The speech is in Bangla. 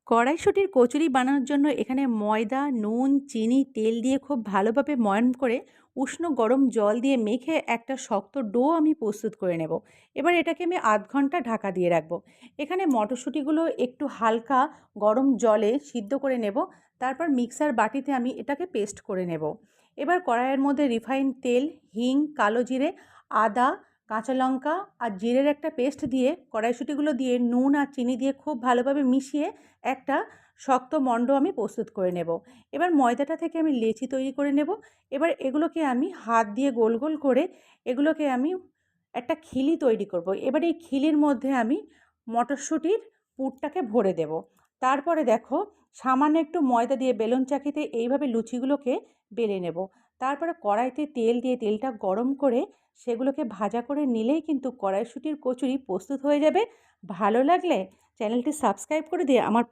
কড়াইশুঁটির কচুরি বানানোর জন্য এখানে ময়দা, নুন, চিনি, তেল দিয়ে খুব ভালোভাবে ময়ান করে উষ্ণ গরম জল দিয়ে মেখে একটা শক্ত ডো আমি প্রস্তুত করে নেব। এবার এটাকে আমি ০.৫ ঘন্টা ঢাকা দিয়ে রাখবো। এখানে মটরশুঁটিগুলো একটু হালকা গরম জলে সিদ্ধ করে নেব। তারপর মিক্সার বাটিতে আমি এটাকে পেস্ট করে নেব। এবার কড়াইয়ের মধ্যে রিফাইন তেল, হিং, কালো জিরে, আদা, কাঁচা লঙ্কা আর জিরের একটা পেস্ট দিয়ে কড়াইশুঁটিগুলো দিয়ে নুন আর চিনি দিয়ে খুব ভালোভাবে মিশিয়ে একটা শক্ত মণ্ড আমি প্রস্তুত করে নেব। এবার ময়দাটা থেকে আমি লেচি তৈরি করে নেব। এবার এগুলোকে আমি হাত দিয়ে গোল গোল করে এগুলোকে আমি একটা খিলি তৈরি করব। এবার এই খিলির মধ্যে আমি মটরশুঁটির পুরটাকে ভরে দেব। তারপরে দেখো সামান্য একটু ময়দা দিয়ে বেলুন চাকিতে এইভাবে লুচিগুলোকে বেলে নেব। তারপরে কড়াইতে তেল দিয়ে তেলটা গরম করে সেগুলোকে ভাজা করে নিলেই কিন্তু কড়াইশুঁটির কচুরি প্রস্তুত হয়ে যাবে। ভালো লাগলে চ্যানেলটি সাবস্ক্রাইব করে দিয়ে আমার